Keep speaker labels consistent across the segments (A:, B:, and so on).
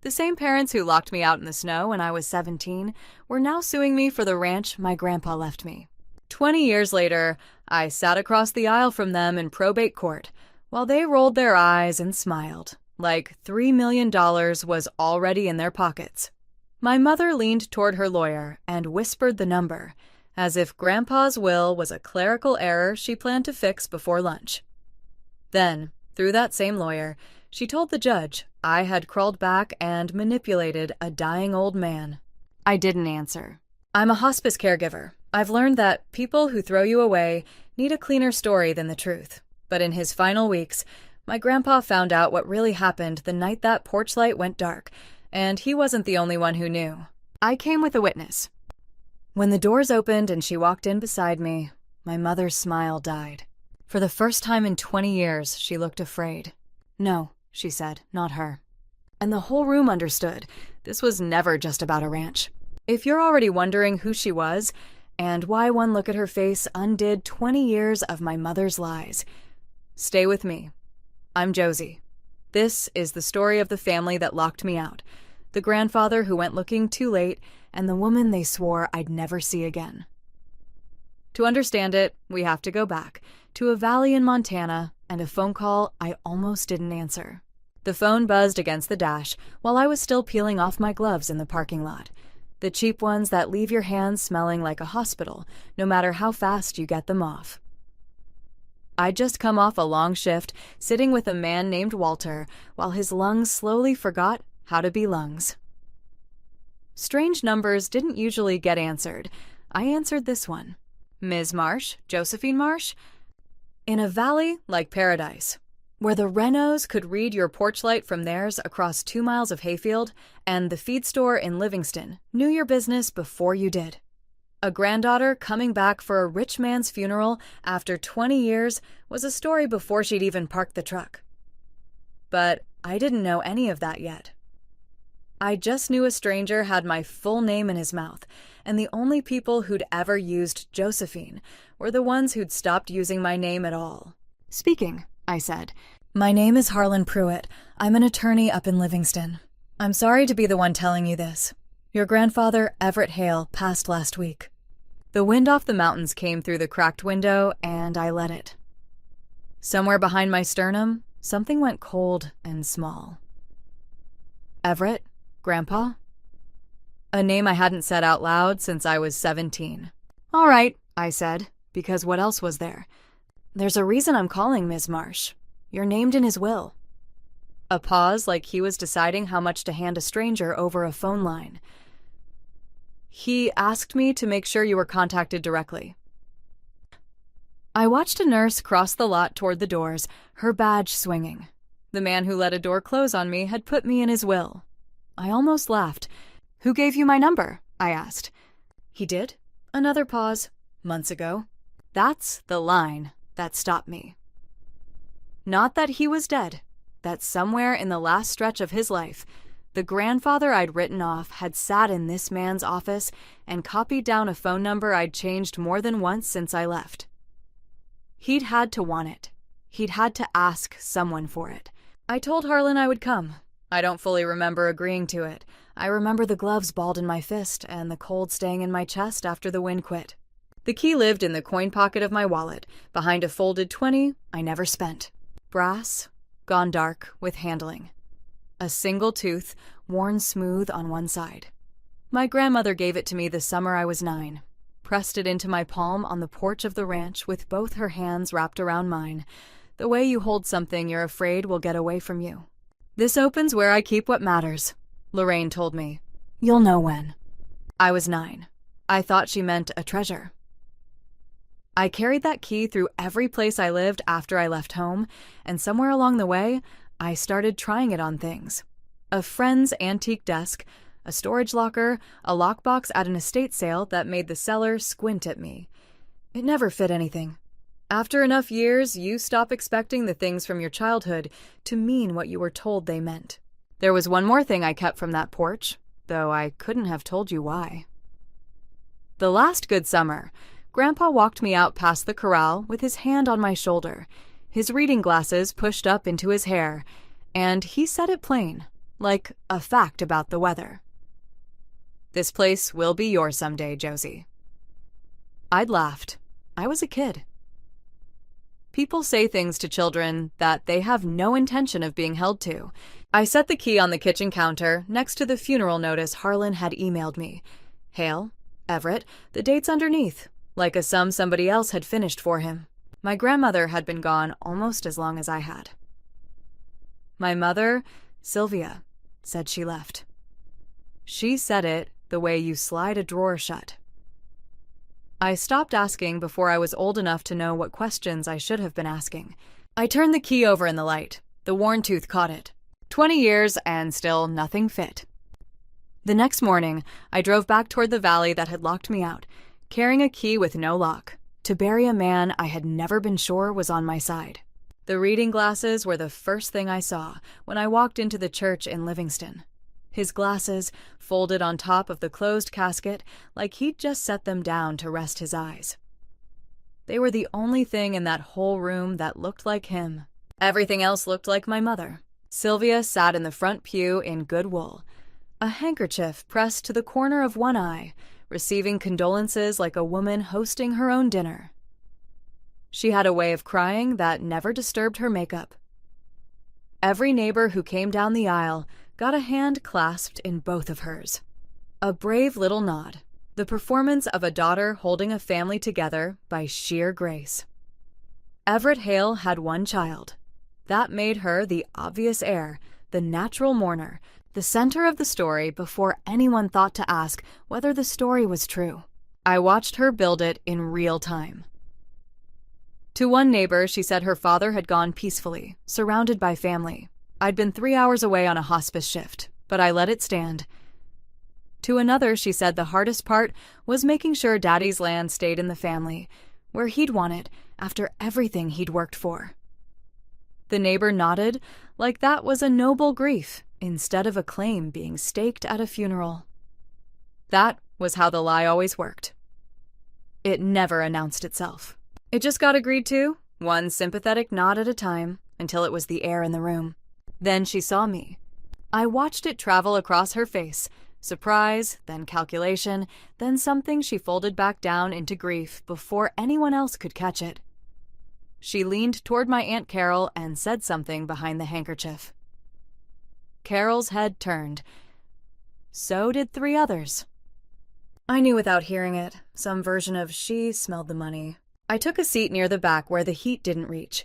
A: The same parents who locked me out in the snow when I was 17 were now suing me for the ranch my grandpa left me. 20 years later, I sat across the aisle from them in probate court, while they rolled their eyes and smiled, like $3 million was already in their pockets. My mother leaned toward her lawyer and whispered the number, as if Grandpa's will was a clerical error she planned to fix before lunch. Then, through that same lawyer, she told the judge I had crawled back and manipulated a dying old man. I didn't answer. I'm a hospice caregiver. I've learned that people who throw you away need a cleaner story than the truth. But in his final weeks, my grandpa found out what really happened the night that porch light went dark, and he wasn't the only one who knew. I came with a witness. When the doors opened and she walked in beside me, my mother's smile died. For the first time in 20 years, she looked afraid. No, she said, not her. And the whole room understood. This was never just about a ranch. If you're already wondering who she was, and why one look at her face undid 20 years of my mother's lies, stay with me. I'm Josie. This is the story of the family that locked me out, the grandfather who went looking too late, and the woman they swore I'd never see again. To understand it, we have to go back to a valley in Montana and a phone call I almost didn't answer. The phone buzzed against the dash while I was still peeling off my gloves in the parking lot, the cheap ones that leave your hands smelling like a hospital, no matter how fast you get them off. I'd just come off a long shift, sitting with a man named Walter, while his lungs slowly forgot how to be lungs. Strange numbers didn't usually get answered. I answered this one. Ms. Marsh? Josephine Marsh? In a valley like paradise, where the Renos could read your porch light from theirs across 2 miles of hayfield, and the feed store in Livingston knew your business before you did. A granddaughter coming back for a rich man's funeral after 20 years was a story before she'd even parked the truck. But I didn't know any of that yet. I just knew a stranger had my full name in his mouth, and the only people who'd ever used Josephine were the ones who'd stopped using my name at all. Speaking, I said. My name is Harlan Pruitt. I'm an attorney up in Livingston. I'm sorry to be the one telling you this. Your grandfather, Everett Hale, passed last week. The wind off the mountains came through the cracked window, and I let it. Somewhere behind my sternum, something went cold and small. Everett? Grandpa? A name I hadn't said out loud since I was 17. All right, I said, because what else was there? There's a reason I'm calling Ms. Marsh. You're named in his will. A pause, like he was deciding how much to hand a stranger over a phone line. He asked me to make sure you were contacted directly. I watched a nurse cross the lot toward the doors, her badge swinging. The man who let a door close on me had put me in his will. I almost laughed. Who gave you my number? I asked. He did. Another pause. Months ago. That's the line that stopped me. Not that he was dead. That somewhere in the last stretch of his life, the grandfather I'd written off had sat in this man's office and copied down a phone number I'd changed more than once since I left. He'd had to want it. He'd had to ask someone for it. I told Harlan I would come. I don't fully remember agreeing to it. I remember the gloves balled in my fist and the cold staying in my chest after the wind quit. The key lived in the coin pocket of my wallet, behind a folded 20 I never spent. Brass, gone dark with handling. A single tooth, worn smooth on one side. My grandmother gave it to me the summer I was 9. Pressed it into my palm on the porch of the ranch with both her hands wrapped around mine, the way you hold something you're afraid will get away from you. This opens where I keep what matters, Lorraine told me. You'll know when. I was 9. I thought she meant a treasure. I carried that key through every place I lived after I left home, and somewhere along the way, I started trying it on things. A friend's antique desk, a storage locker, a lockbox at an estate sale that made the seller squint at me. It never fit anything. After enough years, you stop expecting the things from your childhood to mean what you were told they meant. There was one more thing I kept from that porch, though I couldn't have told you why. The last good summer, Grandpa walked me out past the corral with his hand on my shoulder, his reading glasses pushed up into his hair, and he said it plain. like a fact about the weather. "This place will be yours someday, Josie." I'd laughed. I was a kid. People say things to children that they have no intention of being held to. I set the key on the kitchen counter next to the funeral notice Harlan had emailed me. Hale, Everett, the dates underneath, like a sum somebody else had finished for him. My grandmother had been gone almost as long as I had. My mother, Sylvia, said she left. She said it the way you slide a drawer shut. I stopped asking before I was old enough to know what questions I should have been asking. I turned the key over in the light. The worn tooth caught it. 20 years and still nothing fit. The next morning, I drove back toward the valley that had locked me out, carrying a key with no lock, to bury a man I had never been sure was on my side. The reading glasses were the first thing I saw when I walked into the church in Livingston. His glasses folded on top of the closed casket like he'd just set them down to rest his eyes. They were the only thing in that whole room that looked like him. Everything else looked like my mother. Sylvia sat in the front pew in good wool, a handkerchief pressed to the corner of one eye, receiving condolences like a woman hosting her own dinner. She had a way of crying that never disturbed her makeup. Every neighbor who came down the aisle got a hand clasped in both of hers. A brave little nod, the performance of a daughter holding a family together by sheer grace. Everett Hale had one child. That made her the obvious heir, the natural mourner, the center of the story before anyone thought to ask whether the story was true. I watched her build it in real time. To one neighbor, she said her father had gone peacefully, surrounded by family. I'd been 3 hours away on a hospice shift, but I let it stand. To another, she said the hardest part was making sure Daddy's land stayed in the family, where he'd want it after everything he'd worked for. The neighbor nodded, like that was a noble grief, instead of a claim being staked at a funeral. That was how the lie always worked. It never announced itself. It just got agreed to, one sympathetic nod at a time, until it was the air in the room. Then she saw me. I watched it travel across her face, surprise, then calculation, then something she folded back down into grief before anyone else could catch it. She leaned toward my Aunt Carol and said something behind the handkerchief. Carol's head turned. So did 3 others. I knew without hearing it, some version of she smelled the money. I took a seat near the back where the heat didn't reach.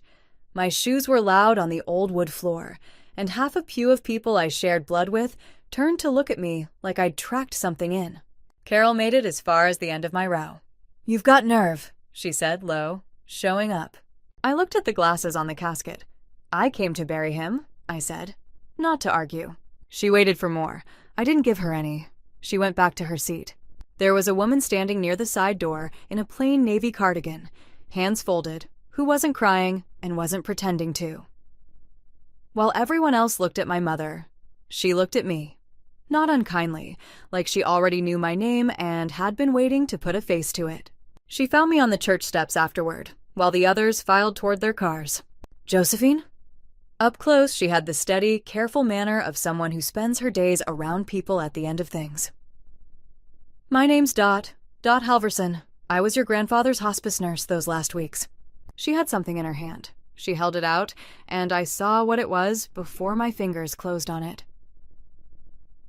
A: My shoes were loud on the old wood floor, and half a pew of people I shared blood with turned to look at me like I'd tracked something in. Carol made it as far as the end of my row. "You've got nerve," she said low, showing up. I looked at the glasses on the casket. "I came to bury him," I said, not to argue. She waited for more. I didn't give her any. She went back to her seat. There was a woman standing near the side door in a plain navy cardigan, hands folded, who wasn't crying and wasn't pretending to. While everyone else looked at my mother, she looked at me. Not unkindly, like she already knew my name and had been waiting to put a face to it. She found me on the church steps afterward, while the others filed toward their cars. "Josephine?" Up close, she had the steady, careful manner of someone who spends her days around people at the end of things. "My name's Dot Halverson. I was your grandfather's hospice nurse those last weeks." She had something in her hand. She held it out, and I saw what it was before my fingers closed on it.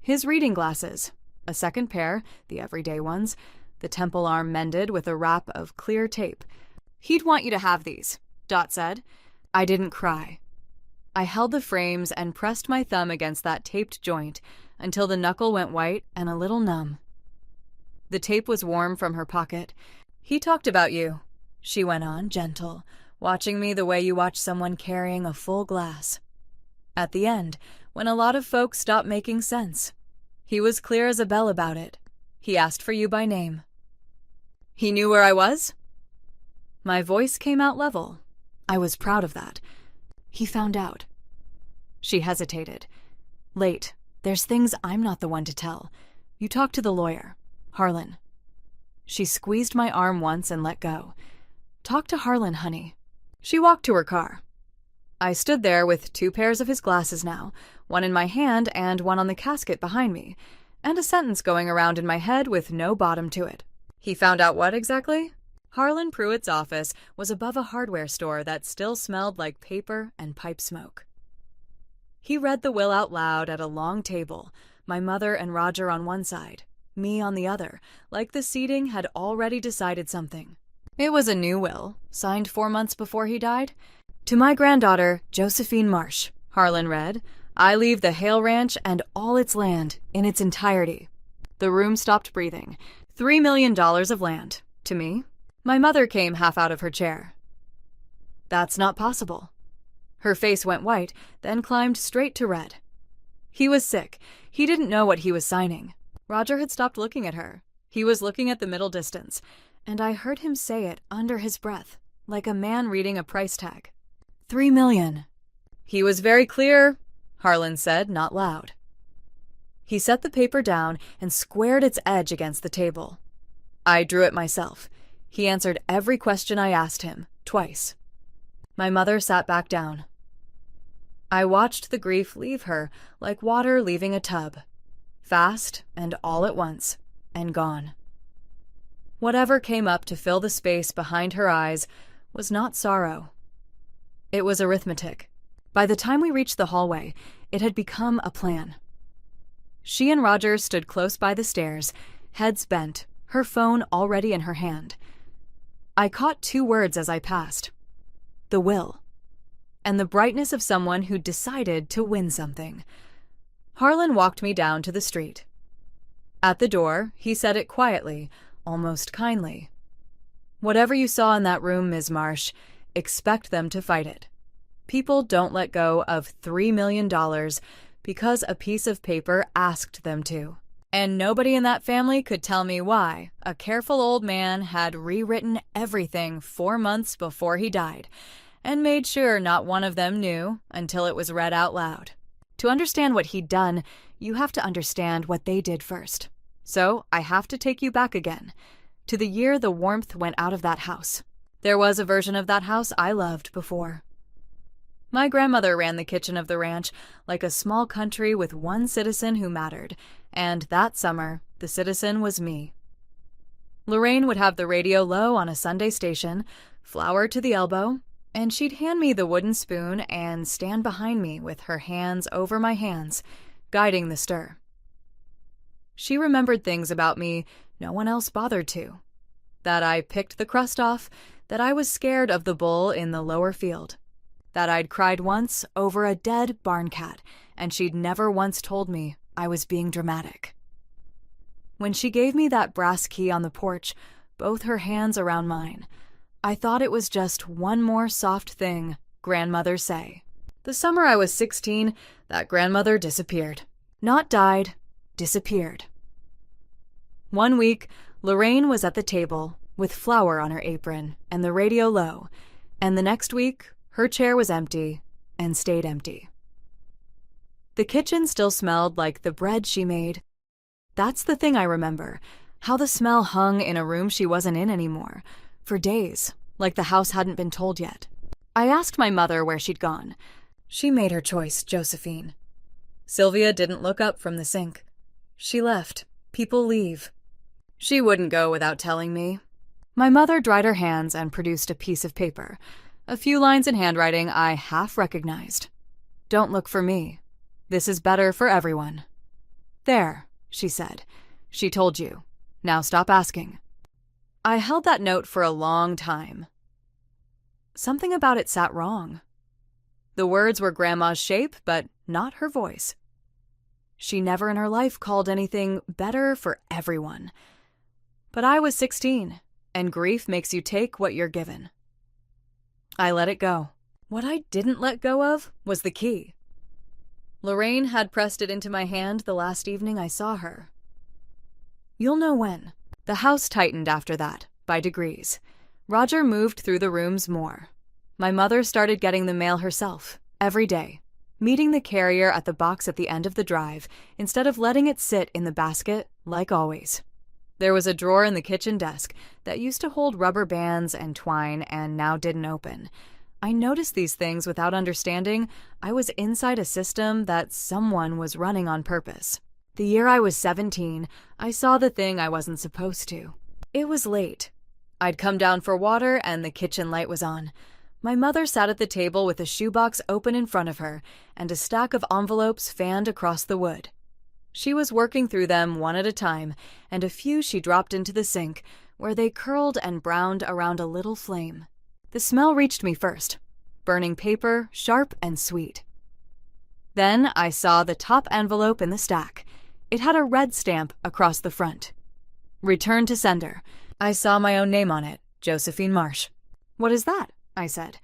A: His reading glasses. A second pair, the everyday ones, the temple arm mended with a wrap of clear tape. "He'd want you to have these," Dot said. I didn't cry. I held the frames and pressed my thumb against that taped joint until the knuckle went white and a little numb. The tape was warm from her pocket. "He talked about you," she went on, gentle, watching me the way you watch someone carrying a full glass. At the end, when a lot of folks stopped making sense, he was clear as a bell about it. He asked for you by name. "He knew where I was?" My voice came out level. I was proud of that. "He found out." She hesitated. "Late. There's things I'm not the one to tell. You talk to the lawyer, Harlan." She squeezed my arm once and let go. "Talk to Harlan, honey." She walked to her car. I stood there with 2 pairs of his glasses now, one in my hand and one on the casket behind me, and a sentence going around in my head with no bottom to it. He found out what exactly? Harlan Pruitt's office was above a hardware store that still smelled like paper and pipe smoke. He read the will out loud at a long table, my mother and Roger on one side, me on the other, like the seating had already decided something. It was a new will, signed 4 months before he died. To my granddaughter, Josephine Marsh, Harlan read, I leave the Hale Ranch and all its land in its entirety. The room stopped breathing. $3 million of land. To me. My mother came half out of her chair. That's not possible. Her face went white, then climbed straight to red. He was sick. He didn't know what he was signing. Roger had stopped looking at her. He was looking at the middle distance, and I heard him say it under his breath, like a man reading a price tag. $3 million. He was very clear, Harlan said, not loud. He set the paper down and squared its edge against the table. I drew it myself. He answered every question I asked him, twice. My mother sat back down. I watched the grief leave her like water leaving a tub, fast and all at once, and gone. Whatever came up to fill the space behind her eyes was not sorrow. It was arithmetic. By the time we reached the hallway, it had become a plan. She and Roger stood close by the stairs, heads bent, her phone already in her hand. I caught 2 words as I passed. The will. And the brightness of someone who decided to win something. Harlan walked me down to the street. At the door, he said it quietly, almost kindly. Whatever you saw in that room, Ms. Marsh, expect them to fight it. People don't let go of $3 million because a piece of paper asked them to. And nobody in that family could tell me why a careful old man had rewritten everything 4 months before he died, and made sure not one of them knew until it was read out loud. To understand what he'd done, you have to understand what they did first. So I have to take you back again, to the year the warmth went out of that house. There was a version of that house I loved before. My grandmother ran the kitchen of the ranch like a small country with one citizen who mattered, and that summer, the citizen was me. Lorraine would have the radio low on a Sunday station, flour to the elbow, and she'd hand me the wooden spoon and stand behind me with her hands over my hands, guiding the stir. She remembered things about me no one else bothered to. That I picked the crust off, that I was scared of the bull in the lower field, that I'd cried once over a dead barn cat, and she'd never once told me I was being dramatic. When she gave me that brass key on the porch, both her hands around mine, I thought it was just one more soft thing grandmothers say. The summer I was 16, that grandmother disappeared. Not died, disappeared. One week, Lorraine was at the table with flour on her apron and the radio low, and the next week, her chair was empty and stayed empty. The kitchen still smelled like the bread she made. That's the thing I remember, how the smell hung in a room she wasn't in anymore, for days, like the house hadn't been told yet. I asked my mother where she'd gone. She made her choice, Josephine. Sylvia didn't look up from the sink. She left. People leave. She wouldn't go without telling me. My mother dried her hands and produced a piece of paper. A few lines in handwriting I half recognized. Don't look for me. This is better for everyone. There, she said. She told you. Now stop asking. I held that note for a long time. Something about it sat wrong. The words were Grandma's shape, but not her voice. She never in her life called anything better for everyone. But I was 16, and grief makes you take what you're given. I let it go. What I didn't let go of was the key. Lorraine had pressed it into my hand the last evening I saw her. You'll know when. The house tightened after that, by degrees. Roger moved through the rooms more. My mother started getting the mail herself, every day, meeting the carrier at the box at the end of the drive, instead of letting it sit in the basket, like always. There was a drawer in the kitchen desk that used to hold rubber bands and twine and now didn't open. I noticed these things without understanding I was inside a system that someone was running on purpose. The year I was 17, I saw the thing I wasn't supposed to. It was late. I'd come down for water and the kitchen light was on. My mother sat at the table with a shoebox open in front of her and a stack of envelopes fanned across the wood. She was working through them one at a time, and a few she dropped into the sink, where they curled and browned around a little flame. The smell reached me first, burning paper, sharp and sweet. Then I saw the top envelope in the stack. It had a red stamp across the front. Return to sender. I saw my own name on it, Josephine Marsh. "What is that?" I said.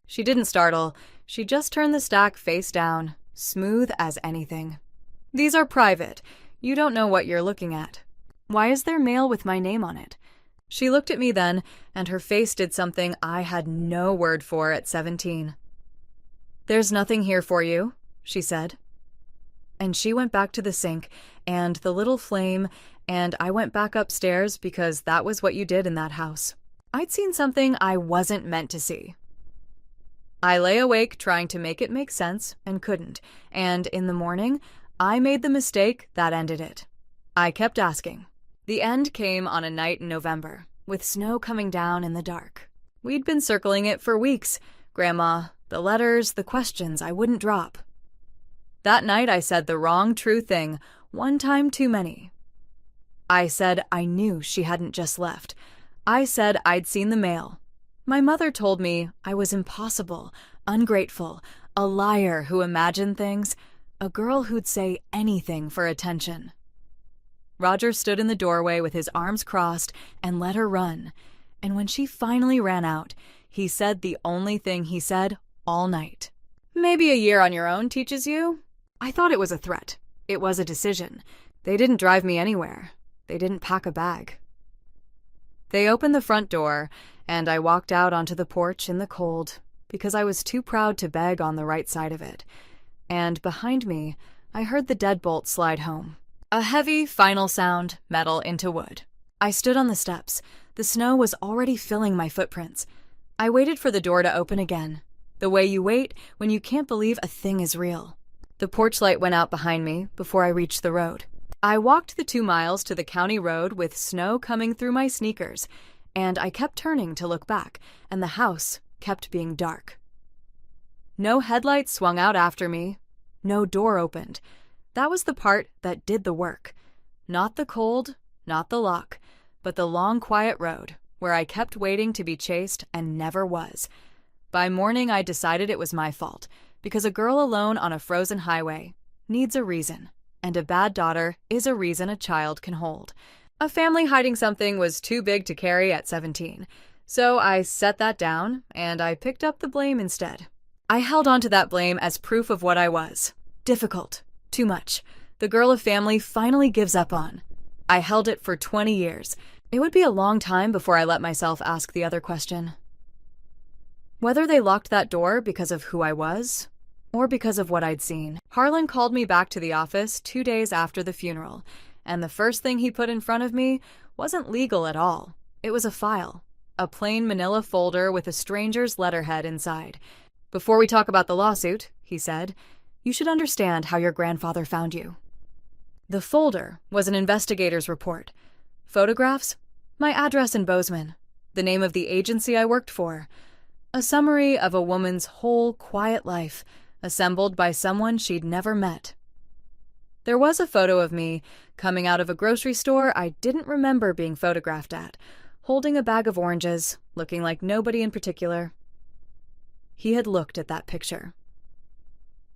A: She didn't startle. She just turned the stack face down, smooth as anything. "These are private. You don't know what you're looking at. Why is there mail with my name on it?" She looked at me then, and her face did something I had no word for at 17. "There's nothing here for you," she said. And she went back to the sink, and the little flame, and I went back upstairs because that was what you did in that house. I'd seen something I wasn't meant to see. I lay awake trying to make it make sense and couldn't, and in the morning, I made the mistake that ended it. I kept asking. The end came on a night in November, with snow coming down in the dark. We'd been circling it for weeks. Grandma, the letters, the questions I wouldn't drop. That night I said the wrong true thing, one time too many. I said I knew she hadn't just left. I said I'd seen the mail. My mother told me I was impossible, ungrateful, a liar who imagined things, a girl who'd say anything for attention. Roger stood in the doorway with his arms crossed and let her run. And when she finally ran out, he said the only thing he said all night. "Maybe a year on your own teaches you?" I thought it was a threat. It was a decision. They didn't drive me anywhere. They didn't pack a bag. They opened the front door, and I walked out onto the porch in the cold because I was too proud to beg on the right side of it. And behind me, I heard the deadbolt slide home. A heavy, final sound, metal into wood. I stood on the steps. The snow was already filling my footprints. I waited for the door to open again, the way you wait when you can't believe a thing is real. The porch light went out behind me before I reached the road. I walked the 2 miles to the county road with snow coming through my sneakers, and I kept turning to look back, and the house kept being dark. No headlights swung out after me. No door opened. That was the part that did the work. Not the cold, not the lock, but the long, quiet road, where I kept waiting to be chased and never was. By morning, I decided it was my fault, because a girl alone on a frozen highway needs a reason, and a bad daughter is a reason a child can hold. A family hiding something was too big to carry at 17, so I set that down, and I picked up the blame instead. I held on to that blame as proof of what I was. Difficult. Too much. The girl a family finally gives up on. I held it for 20 years. It would be a long time before I let myself ask the other question. Whether they locked that door because of who I was, or because of what I'd seen, Harlan called me back to the office 2 days after the funeral, and the first thing he put in front of me wasn't legal at all. It was a file, a plain manila folder with a stranger's letterhead inside. "Before we talk about the lawsuit," he said, "you should understand how your grandfather found you." The folder was an investigator's report. Photographs, my address in Bozeman, the name of the agency I worked for, a summary of a woman's whole quiet life, assembled by someone she'd never met. There was a photo of me coming out of a grocery store I didn't remember being photographed at, holding a bag of oranges, looking like nobody in particular. He had looked at that picture.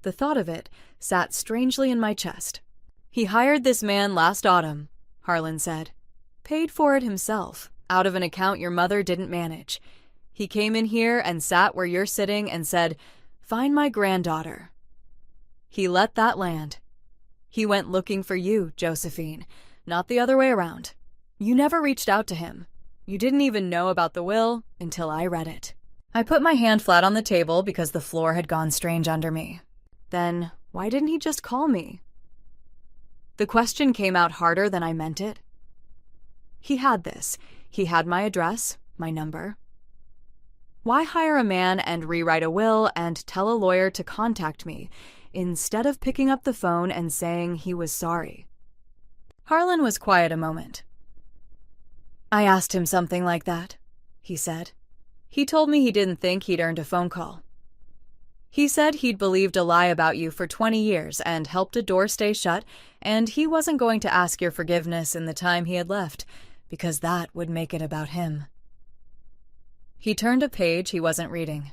A: The thought of it sat strangely in my chest. "He hired this man last autumn," Harlan said. "Paid for it himself, out of an account your mother didn't manage. He came in here and sat where you're sitting and said, 'Find my granddaughter.' He let that land. He went looking for you, Josephine, not the other way around. You never reached out to him. You didn't even know about the will until I read it." I put my hand flat on the table because the floor had gone strange under me. Then, why didn't he just call me? The question came out harder than I meant it. He had this. He had my address, my number. Why hire a man and rewrite a will and tell a lawyer to contact me, instead of picking up the phone and saying he was sorry? Harlan was quiet a moment. I asked him something like that, he said. He told me he didn't think he'd earned a phone call. He said he'd believed a lie about you for 20 years and helped a door stay shut, and he wasn't going to ask your forgiveness in the time he had left, because that would make it about him. He turned a page he wasn't reading.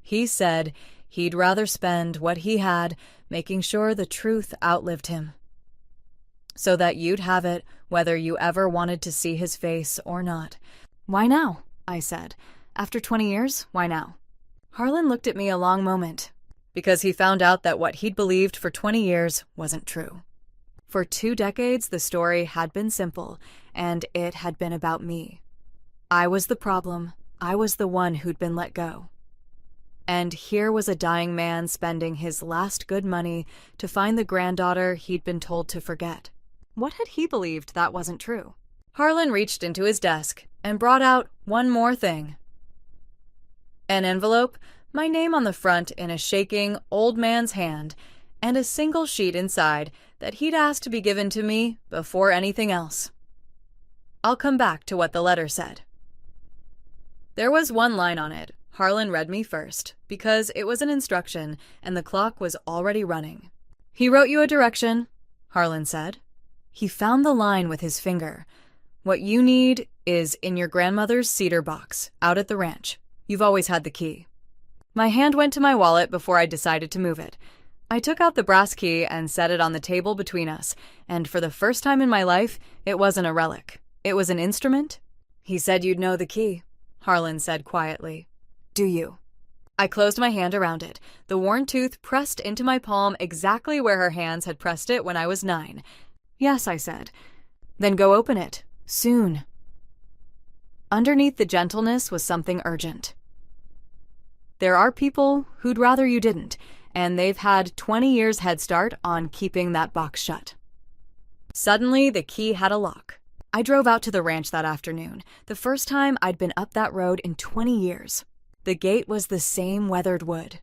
A: He said he'd rather spend what he had making sure the truth outlived him, so that you'd have it whether you ever wanted to see his face or not. Why now? I said. After 20 years, why now? Harlan looked at me a long moment, because he found out that what he'd believed for 20 years wasn't true. For 2 decades, the story had been simple, and it had been about me. I was the problem. I was the one who'd been let go. And here was a dying man spending his last good money to find the granddaughter he'd been told to forget. What had he believed that wasn't true? Harlan reached into his desk and brought out one more thing. An envelope, my name on the front in a shaking old man's hand, and a single sheet inside that he'd asked to be given to me before anything else. I'll come back to what the letter said. There was one line on it. Harlan read me first, because it was an instruction and the clock was already running. He wrote you a direction, Harlan said. He found the line with his finger. What you need is in your grandmother's cedar box, out at the ranch. You've always had the key. My hand went to my wallet before I decided to move it. I took out the brass key and set it on the table between us, and for the first time in my life, it wasn't a relic. It was an instrument. He said you'd know the key, Harlan said quietly. Do you? I closed my hand around it, the worn tooth pressed into my palm exactly where her hands had pressed it when I was 9. Yes, I said. Then go open it. Soon. Underneath the gentleness was something urgent. There are people who'd rather you didn't, and they've had 20 years head start on keeping that box shut. Suddenly, the key had a lock. I drove out to the ranch that afternoon, the first time I'd been up that road in 20 years. The gate was the same weathered wood.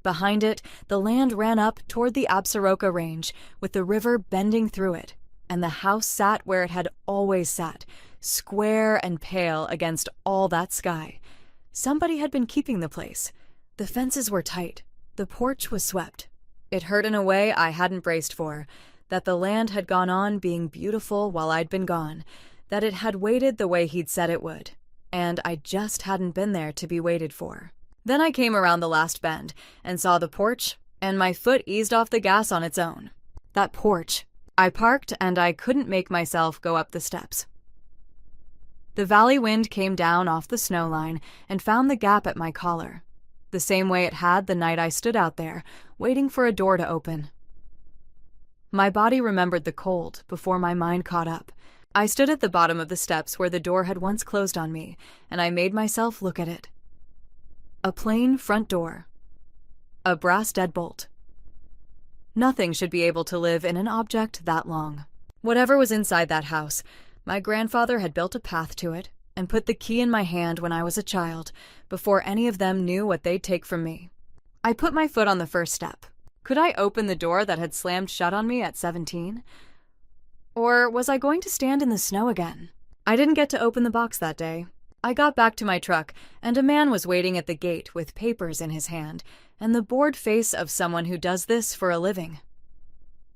A: Behind it, the land ran up toward the Absaroka Range, with the river bending through it, and the house sat where it had always sat, square and pale against all that sky. Somebody had been keeping the place. The fences were tight. The porch was swept. It hurt in a way I hadn't braced for, that the land had gone on being beautiful while I'd been gone, that it had waited the way he'd said it would, and I just hadn't been there to be waited for. Then I came around the last bend and saw the porch, and my foot eased off the gas on its own. That porch. I parked, and I couldn't make myself go up the steps. The valley wind came down off the snow line and found the gap at my collar, the same way it had the night I stood out there, waiting for a door to open. My body remembered the cold before my mind caught up. I stood at the bottom of the steps where the door had once closed on me, and I made myself look at it. A plain front door. A brass deadbolt. Nothing should be able to live in an object that long. Whatever was inside that house, my grandfather had built a path to it and put the key in my hand when I was a child, before any of them knew what they'd take from me. I put my foot on the first step. Could I open the door that had slammed shut on me at 17? Or was I going to stand in the snow again? I didn't get to open the box that day. I got back to my truck, and a man was waiting at the gate with papers in his hand, and the bored face of someone who does this for a living.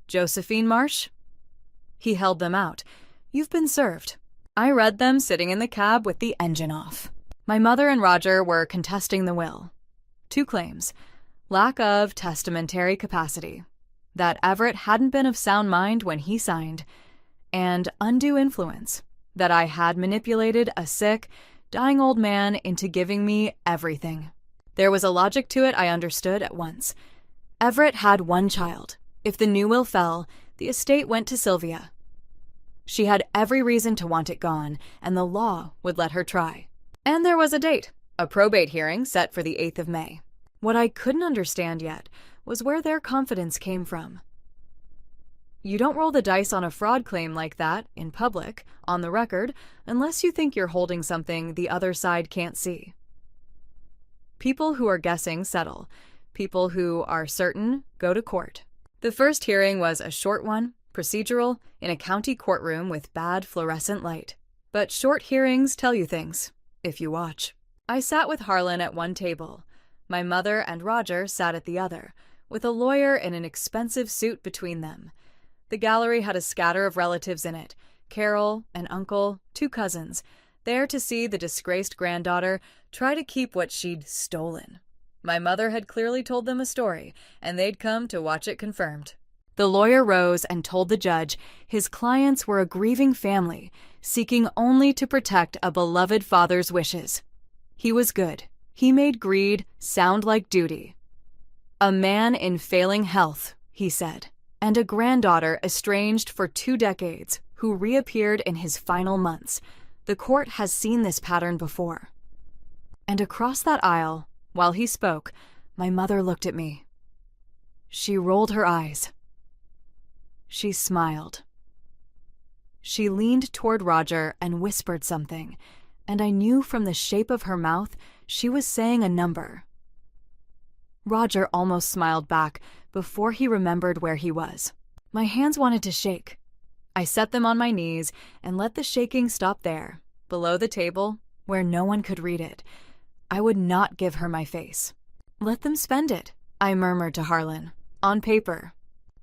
A: Josephine Marsh? He held them out. You've been served. I read them sitting in the cab with the engine off. My mother and Roger were contesting the will. 2 claims. Lack of testamentary capacity. That Everett hadn't been of sound mind when he signed. And undue influence. That I had manipulated a sick, dying old man into giving me everything. There was a logic to it I understood at once. Everett had 1 child. If the new will fell, the estate went to Sylvia. She had every reason to want it gone, and the law would let her try. And there was a date, a probate hearing set for the 8th of May. What I couldn't understand yet was where their confidence came from. You don't roll the dice on a fraud claim like that, in public, on the record, unless you think you're holding something the other side can't see. People who are guessing settle. People who are certain go to court. The first hearing was a short one, procedural, in a county courtroom with bad fluorescent light. But short hearings tell you things, if you watch. I sat with Harlan at one table. My mother and Roger sat at the other, with a lawyer in an expensive suit between them. The gallery had a scatter of relatives in it, Carol, an uncle, 2 cousins, there to see the disgraced granddaughter try to keep what she'd stolen. My mother had clearly told them a story, and they'd come to watch it confirmed. The lawyer rose and told the judge his clients were a grieving family, seeking only to protect a beloved father's wishes. He was good. He made greed sound like duty. A man in failing health, he said, and a granddaughter estranged for 2 decades who reappeared in his final months. The court has seen this pattern before. And across that aisle, while he spoke, my mother looked at me. She rolled her eyes. She smiled. She leaned toward Roger and whispered something, and I knew from the shape of her mouth she was saying a number. Roger almost smiled back before he remembered where he was. My hands wanted to shake. I set them on my knees and let the shaking stop there, below the table, where no one could read it. I would not give her my face. Let them spend it, I murmured to Harlan, on paper.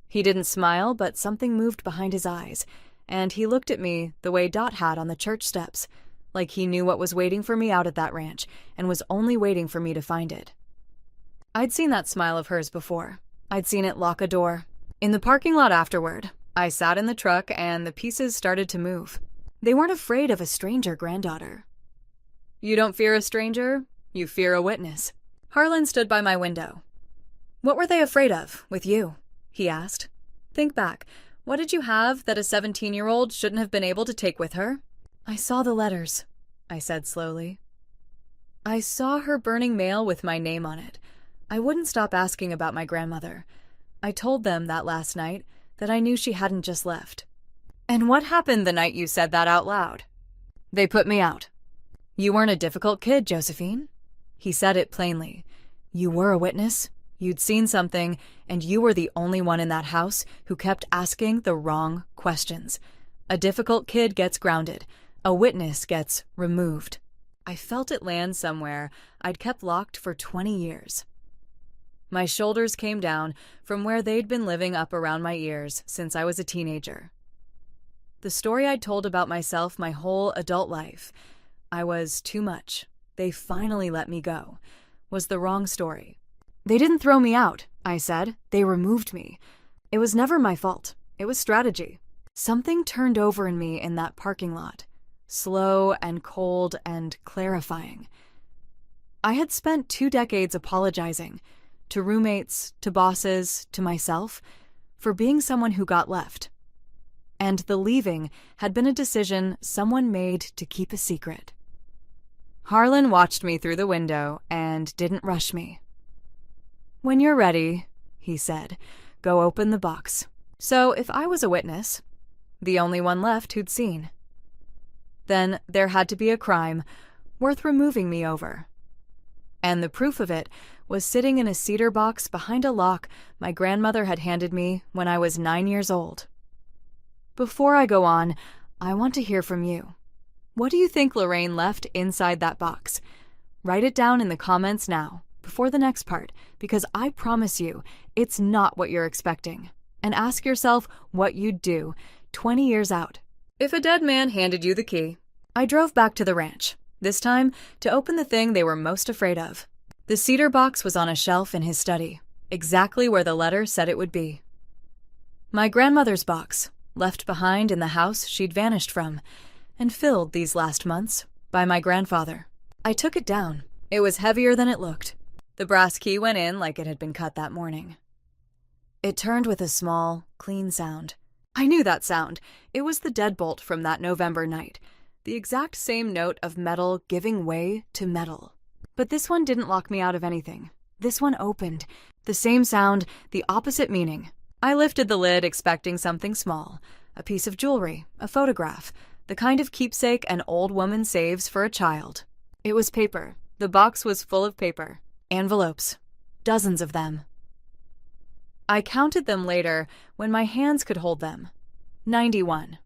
A: He didn't smile, but something moved behind his eyes, and he looked at me the way Dot had on the church steps, like he knew what was waiting for me out at that ranch and was only waiting for me to find it. I'd seen that smile of hers before. I'd seen it lock a door. In the parking lot afterward, I sat in the truck and the pieces started to move. They weren't afraid of a stranger granddaughter. You don't fear a stranger, you fear a witness. Harlan stood by my window. What were they afraid of, with you? He asked. Think back. What did you have that a 17-year-old shouldn't have been able to take with her? I saw the letters, I said slowly. I saw her burning mail with my name on it. I wouldn't stop asking about my grandmother. I told them that last night that I knew she hadn't just left. And what happened the night you said that out loud? They put me out. You weren't a difficult kid, Josephine. He said it plainly. You were a witness. You'd seen something, and you were the only one in that house who kept asking the wrong questions. A difficult kid gets grounded. A witness gets removed. I felt it land somewhere I'd kept locked for 20 years. My shoulders came down from where they'd been living up around my ears since I was a teenager. The story I'd told about myself my whole adult life, I was too much. They finally let me go, was the wrong story. They didn't throw me out, I said. They removed me. It was never my fault. It was strategy. Something turned over in me in that parking lot, slow and cold and clarifying. I had spent 2 decades apologizing, to roommates, to bosses, to myself, for being someone who got left. And the leaving had been a decision someone made to keep a secret. Harlan watched me through the window and didn't rush me. When you're ready, he said, go open the box. So if I was a witness, the only one left who'd seen, then there had to be a crime worth removing me over. And the proof of it was sitting in a cedar box behind a lock my grandmother had handed me when I was 9 years old. Before I go on, I want to hear from you. What do you think Lorraine left inside that box? Write it down in the comments now, before the next part, because I promise you, it's not what you're expecting. And ask yourself what you'd do 20 years out. If a dead man handed you the key, I drove back to the ranch, this time to open the thing they were most afraid of. The cedar box was on a shelf in his study, exactly where the letter said it would be. My grandmother's box, left behind in the house she'd vanished from, and filled these last months by my grandfather. I took it down. It was heavier than it looked. The brass key went in like it had been cut that morning. It turned with a small, clean sound. I knew that sound. It was the deadbolt from that November night, the exact same note of metal giving way to metal. But this one didn't lock me out of anything. This one opened. The same sound, the opposite meaning. I lifted the lid expecting something small, a piece of jewelry, a photograph, the kind of keepsake an old woman saves for a child. It was paper. The box was full of paper. Envelopes. Dozens of them. I counted them later when my hands could hold them. 91.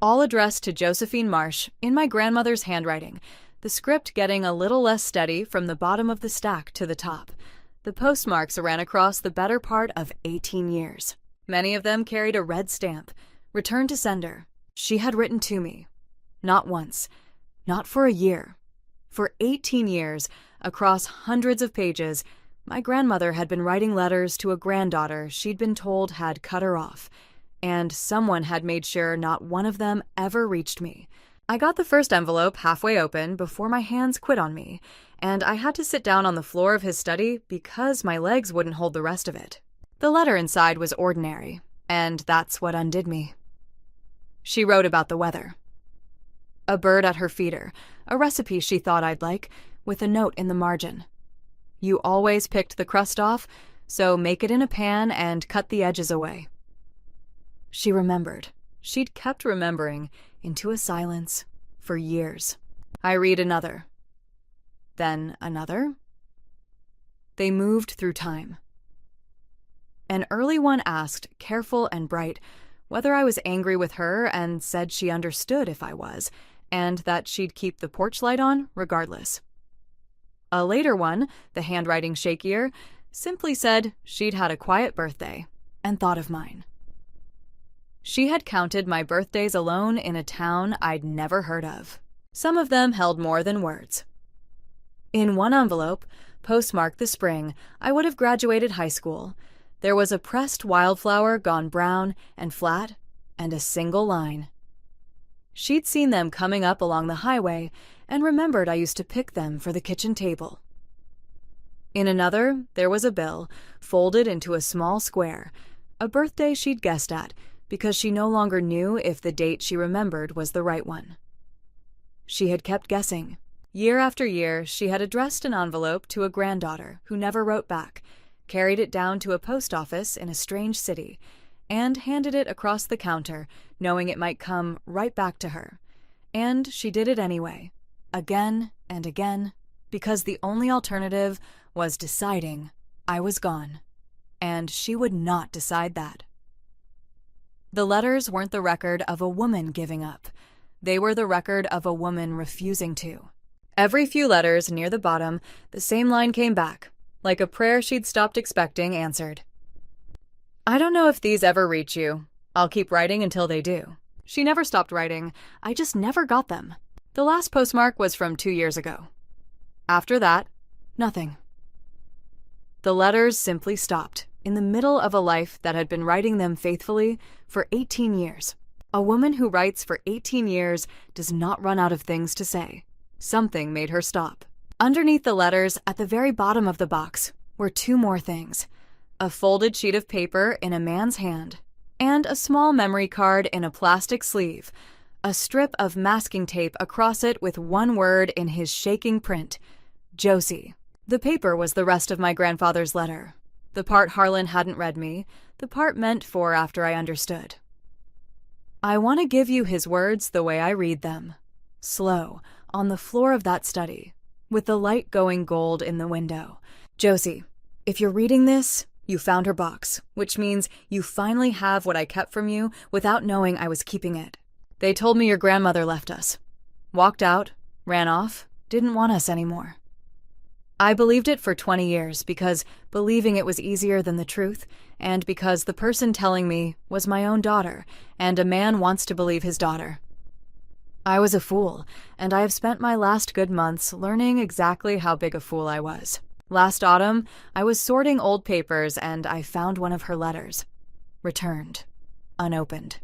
A: All addressed to Josephine Marsh in my grandmother's handwriting, the script getting a little less steady from the bottom of the stack to the top. The postmarks ran across the better part of 18 years. Many of them carried a red stamp, "Return to sender." She had written to me. Not once. Not for a year. For 18 years, across hundreds of pages, my grandmother had been writing letters to a granddaughter she'd been told had cut her off, and someone had made sure not one of them ever reached me. I got the first envelope halfway open before my hands quit on me, and I had to sit down on the floor of his study because my legs wouldn't hold the rest of it. The letter inside was ordinary, and that's what undid me. She wrote about the weather. A bird at her feeder, a recipe she thought I'd like, with a note in the margin. "You always picked the crust off, so make it in a pan and cut the edges away." She remembered. She'd kept remembering, into a silence, for years. I read another. Then another. They moved through time. An early one asked, careful and bright, whether I was angry with her and said she understood if I was, and that she'd keep the porch light on regardless. A later one, the handwriting shakier, simply said she'd had a quiet birthday and thought of mine. She had counted my birthdays alone in a town I'd never heard of. Some of them held more than words. In one envelope, postmarked the spring I would have graduated high school, there was a pressed wildflower gone brown and flat, and a single line. She'd seen them coming up along the highway and remembered I used to pick them for the kitchen table. In another, there was a bill, folded into a small square, a birthday she'd guessed at, because she no longer knew if the date she remembered was the right one. She had kept guessing. Year after year, she had addressed an envelope to a granddaughter who never wrote back, carried it down to a post office in a strange city, and handed it across the counter, knowing it might come right back to her. And she did it anyway, again and again, because the only alternative was deciding I was gone, and she would not decide that. The letters weren't the record of a woman giving up. They were the record of a woman refusing to. Every few letters near the bottom, the same line came back, like a prayer she'd stopped expecting answered. "I don't know if these ever reach you. I'll keep writing until they do." She never stopped writing. I just never got them. The last postmark was from 2 years ago. After that, nothing. The letters simply stopped, in the middle of a life that had been writing them faithfully for 18 years. A woman who writes for 18 years does not run out of things to say. Something made her stop. Underneath the letters, at the very bottom of the box, were 2 more things. A folded sheet of paper in a man's hand, and a small memory card in a plastic sleeve, a strip of masking tape across it with one word in his shaking print, Josie. The paper was the rest of my grandfather's letter. The part Harlan hadn't read me, the part meant for after I understood. I want to give you his words the way I read them. Slow, on the floor of that study, with the light going gold in the window. Josie, if you're reading this, you found her box, which means you finally have what I kept from you without knowing I was keeping it. They told me your grandmother left us. Walked out, ran off, didn't want us anymore. I believed it for 20 years because believing it was easier than the truth, and because the person telling me was my own daughter, and a man wants to believe his daughter. I was a fool, and I have spent my last good months learning exactly how big a fool I was. Last autumn, I was sorting old papers and I found one of her letters. Returned. Unopened.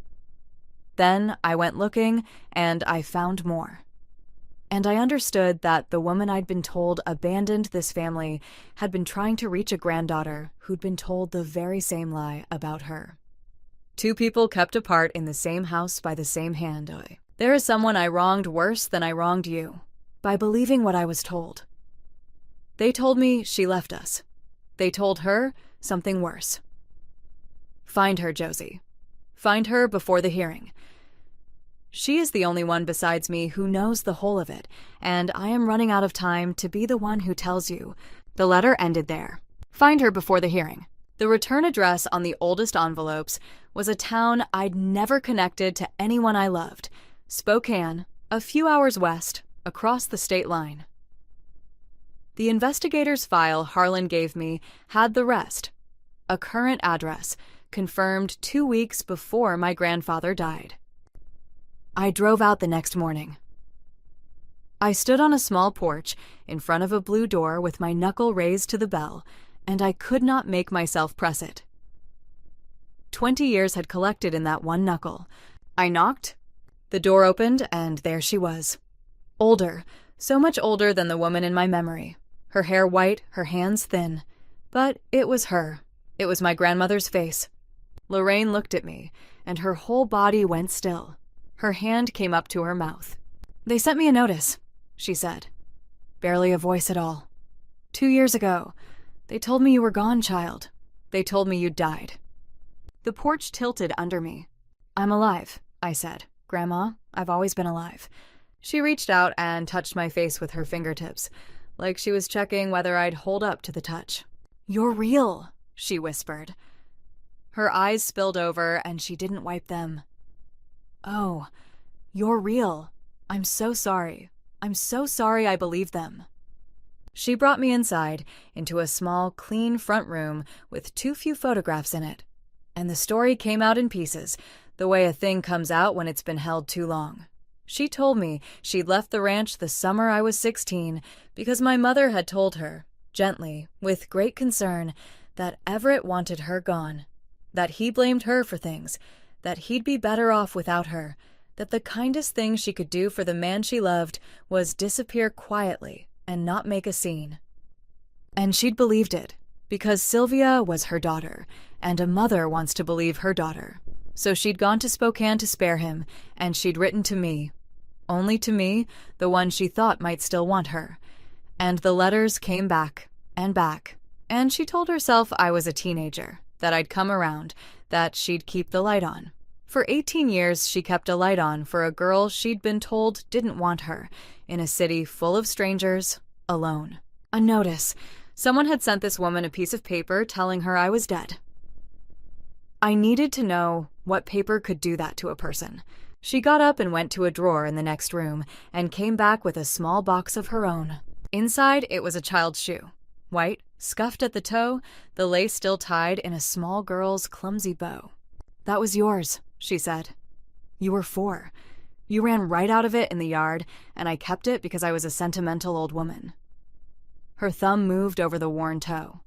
A: Then I went looking and I found more. And I understood that the woman I'd been told abandoned this family had been trying to reach a granddaughter who'd been told the very same lie about her. 2 people kept apart in the same house by the same hand. There is someone I wronged worse than I wronged you, by believing what I was told. They told me she left us. They told her something worse. Find her, Josie. Find her before the hearing. She is the only one besides me who knows the whole of it, and I am running out of time to be the one who tells you." The letter ended there. Find her before the hearing. The return address on the oldest envelopes was a town I'd never connected to anyone I loved, Spokane, a few hours west, across the state line. The investigator's file Harlan gave me had the rest. A current address, confirmed 2 weeks before my grandfather died. I drove out the next morning. I stood on a small porch in front of a blue door with my knuckle raised to the bell, and I could not make myself press it. 20 years had collected in that one knuckle. I knocked. The door opened, and there she was. Older, so much older than the woman in my memory. Her hair white, her hands thin. But it was her. It was my grandmother's face. Lorraine looked at me, and her whole body went still. Her hand came up to her mouth. "They sent me a notice," she said. Barely a voice at all. "2 years ago. They told me you were gone, child. They told me you'd died." The porch tilted under me. "I'm alive," I said. "Grandma, I've always been alive." She reached out and touched my face with her fingertips, like she was checking whether I'd hold up to the touch. "You're real," she whispered. Her eyes spilled over, and she didn't wipe them. "Oh, you're real. I'm so sorry. I'm so sorry I believed them." She brought me inside, into a small, clean front room with too few photographs in it. And the story came out in pieces, the way a thing comes out when it's been held too long. She told me she'd left the ranch the summer I was 16 because my mother had told her, gently, with great concern, that Everett wanted her gone, that he blamed her for things, that he'd be better off without her, that the kindest thing she could do for the man she loved was disappear quietly and not make a scene. And she'd believed it, because Sylvia was her daughter, and a mother wants to believe her daughter. So she'd gone to Spokane to spare him, and she'd written to me. Only to me, the one she thought might still want her. And the letters came back, and she told herself I was a teenager, that I'd come around, that she'd keep the light on. For 18 years, she kept a light on for a girl she'd been told didn't want her, in a city full of strangers, alone. A notice. Someone had sent this woman a piece of paper telling her I was dead. I needed to know what paper could do that to a person. She got up and went to a drawer in the next room and came back with a small box of her own. Inside, it was a child's shoe. White, scuffed at the toe, the lace still tied in a small girl's clumsy bow. "That was yours," she said. "You were 4. You ran right out of it in the yard, and I kept it because I was a sentimental old woman." Her thumb moved over the worn toe.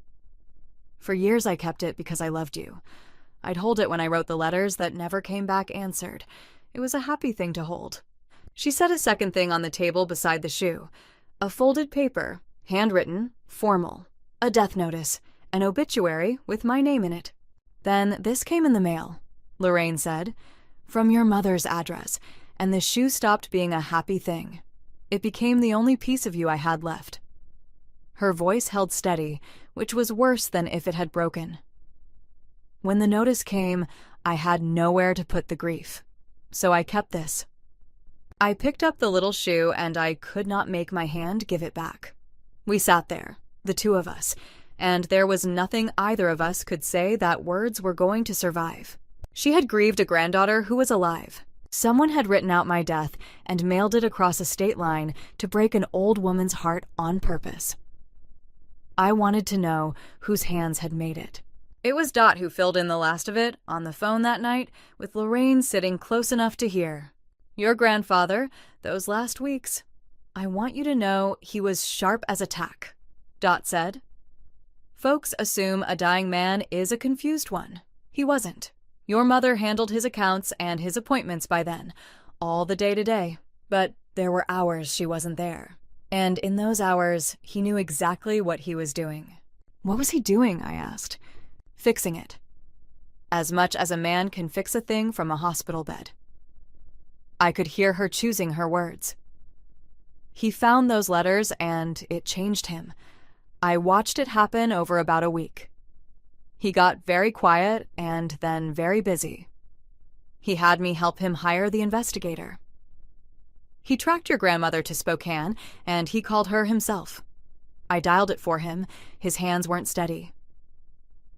A: "For years I kept it because I loved you. I'd hold it when I wrote the letters that never came back answered. It was a happy thing to hold." She set a second thing on the table beside the shoe. A folded paper, handwritten, formal. A death notice, an obituary with my name in it. "Then this came in the mail," Lorraine said, "from your mother's address, and the shoe stopped being a happy thing. It became the only piece of you I had left." Her voice held steady, which was worse than if it had broken. "When the notice came, I had nowhere to put the grief. So I kept this." I picked up the little shoe, and I could not make my hand give it back. We sat there, the two of us, and there was nothing either of us could say that words were going to survive. She had grieved a granddaughter who was alive. Someone had written out my death and mailed it across a state line to break an old woman's heart on purpose. I wanted to know whose hands had made it. It was Dot who filled in the last of it on the phone that night, with Lorraine sitting close enough to hear. "Your grandfather, those last weeks. I want you to know he was sharp as a tack," Dot said. "Folks assume a dying man is a confused one. He wasn't. Your mother handled his accounts and his appointments by then, all the day-to-day. But there were hours she wasn't there. And in those hours, he knew exactly what he was doing." "What was he doing?" I asked. "Fixing it. As much as a man can fix a thing from a hospital bed." I could hear her choosing her words. "He found those letters, and it changed him. I watched it happen over about a week. He got very quiet and then very busy. He had me help him hire the investigator. He tracked your grandmother to Spokane, and he called her himself. I dialed it for him. His hands weren't steady.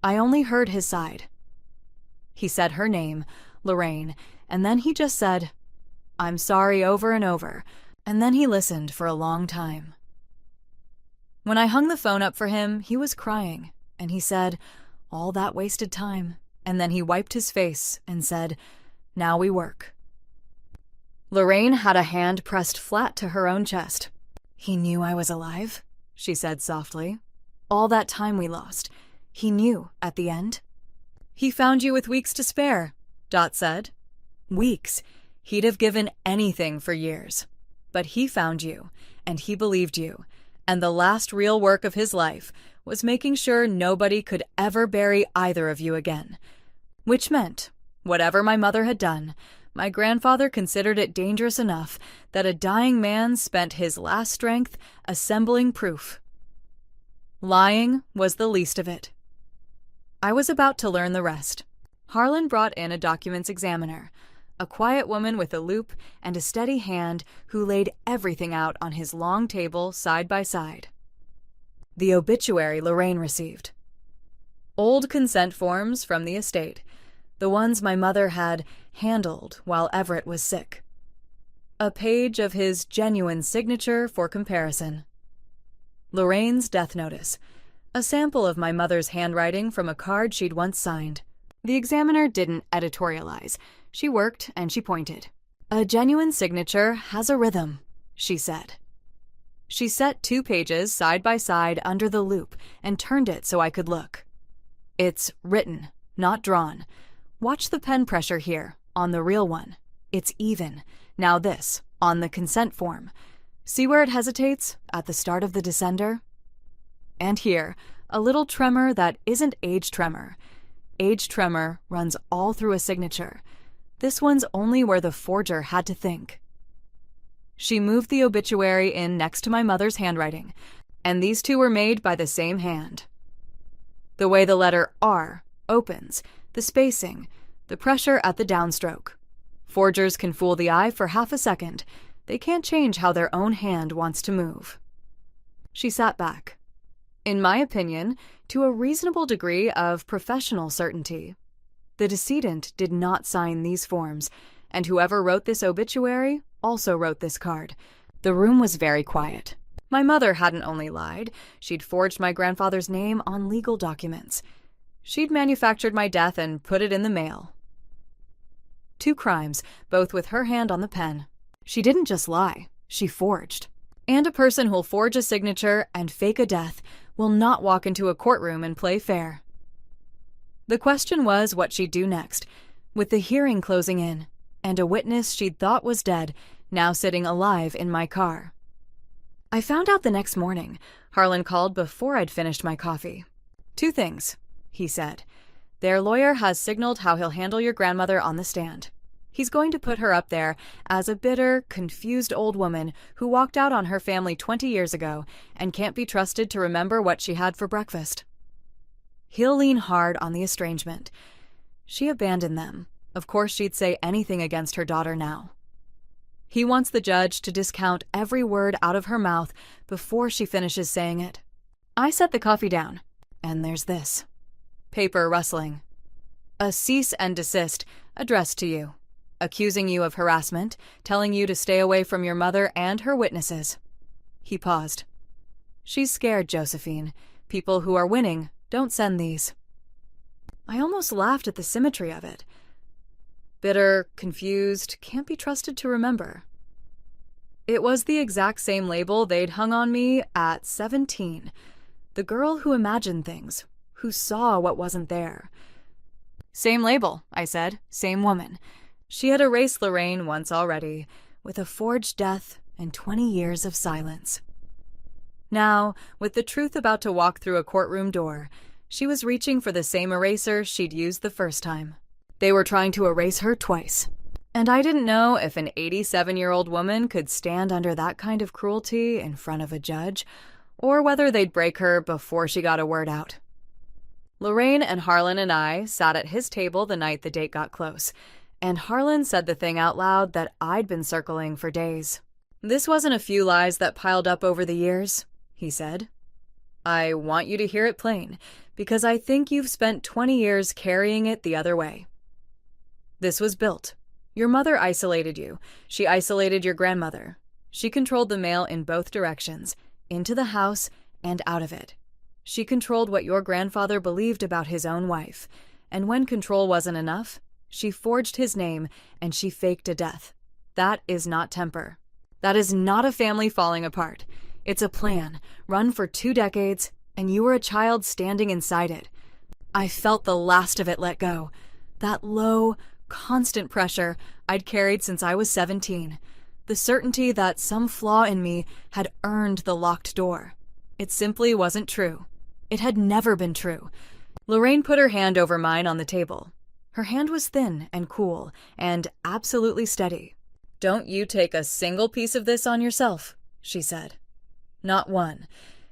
A: I only heard his side. He said her name, Lorraine, and then he just said, "I'm sorry," over and over, and then he listened for a long time. When I hung the phone up for him, he was crying, and he said, "All that wasted time," and then he wiped his face and said, "Now we work." Lorraine had a hand pressed flat to her own chest. "He knew I was alive," she said softly. "All that time we lost. He knew at the end." "He found you with weeks to spare," Dot said. "Weeks. He'd have given anything for years. But he found you, and he believed you, and the last real work of his life was making sure nobody could ever bury either of you again. Which meant, whatever my mother had done, my grandfather considered it dangerous enough that a dying man spent his last strength assembling proof. Lying was the least of it. I was about to learn the rest. Harlan brought in a documents examiner, a quiet woman with a loupe and a steady hand who laid everything out on his long table side by side. The obituary Lorraine received. Old consent forms from the estate, the ones my mother had handled while Everett was sick. A page of his genuine signature for comparison. Lorraine's death notice, a sample of my mother's handwriting from a card she'd once signed. The examiner didn't editorialize. She worked and she pointed. "A genuine signature has a rhythm," she said. She set 2 pages side by side under the loupe and turned it so I could look. "It's written, not drawn. Watch the pen pressure here, on the real one. It's even. Now this, on the consent form. See where it hesitates, at the start of the descender? And here, a little tremor that isn't age tremor. Age tremor runs all through a signature. This one's only where the forger had to think." She moved the obituary in next to my mother's handwriting, and these 2 were made by the same hand. The way the letter R opens, the spacing, the pressure at the downstroke. Forgers can fool the eye for half a second. They can't change how their own hand wants to move. She sat back. In my opinion, to a reasonable degree of professional certainty. The decedent did not sign these forms, and whoever wrote this obituary also wrote this card. The room was very quiet. My mother hadn't only lied, she'd forged my grandfather's name on legal documents. She'd manufactured my death and put it in the mail. 2 crimes, both with her hand on the pen. She didn't just lie, she forged. And a person who'll forge a signature and fake a death will not walk into a courtroom and play fair. The question was what she'd do next, with the hearing closing in, and a witness she'd thought was dead now sitting alive in my car. I found out the next morning. Harlan called before I'd finished my coffee. 2 things, he said. Their lawyer has signaled how he'll handle your grandmother on the stand. He's going to put her up there as a bitter, confused old woman who walked out on her family 20 years ago and can't be trusted to remember what she had for breakfast. He'll lean hard on the estrangement. She abandoned them. Of course she'd say anything against her daughter now. He wants the judge to discount every word out of her mouth before she finishes saying it. I set the coffee down, and there's this. Paper rustling. A cease and desist addressed to you, accusing you of harassment, telling you to stay away from your mother and her witnesses. He paused. She's scared, Josephine. People who are winning don't send these. I almost laughed at the symmetry of it. Bitter, confused, can't be trusted to remember. It was the exact same label they'd hung on me at 17. The girl who imagined things, who saw what wasn't there. Same label, I said, same woman. She had erased Lorraine once already, with a forged death and 20 years of silence. Now, with the truth about to walk through a courtroom door, she was reaching for the same eraser she'd used the first time. They were trying to erase her twice. And I didn't know if an 87-year-old woman could stand under that kind of cruelty in front of a judge, or whether they'd break her before she got a word out. Lorraine and Harlan and I sat at his table the night the date got close, and Harlan said the thing out loud that I'd been circling for days. "This wasn't a few lies that piled up over the years," he said. "I want you to hear it plain, because I think you've spent 20 years carrying it the other way. This was built. Your mother isolated you. She isolated your grandmother. She controlled the mail in both directions, into the house and out of it. She controlled what your grandfather believed about his own wife, and when control wasn't enough, she forged his name and she faked a death. That is not temper. That is not a family falling apart. It's a plan, run for 2 decades, and you were a child standing inside it. I felt the last of it let go. That low, constant pressure I'd carried since I was 17. The certainty that some flaw in me had earned the locked door. It simply wasn't true. It had never been true. Lorraine put her hand over mine on the table. Her hand was thin and cool and absolutely steady. "Don't you take a single piece of this on yourself," she said. "Not one.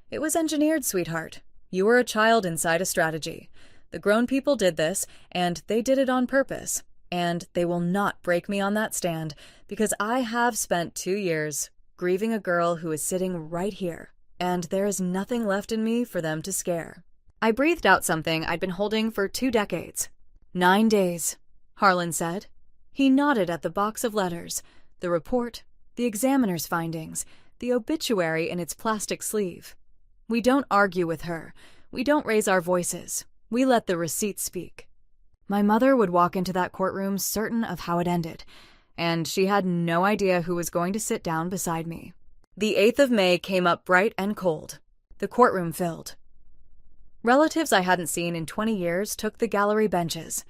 A: It was engineered, sweetheart. You were a child inside a strategy. The grown people did this, and they did it on purpose. And they will not break me on that stand, because I have spent 2 years grieving a girl who is sitting right here, and there is nothing left in me for them to scare." I breathed out something I'd been holding for 2 decades. 9 days, Harlan said. He nodded at the box of letters, the report, the examiner's findings, the obituary in its plastic sleeve. We don't argue with her. We don't raise our voices. We let the receipts speak. My mother would walk into that courtroom certain of how it ended, and she had no idea who was going to sit down beside me. The 8th of May came up bright and cold. The courtroom filled. Relatives I hadn't seen in 20 years took the gallery benches.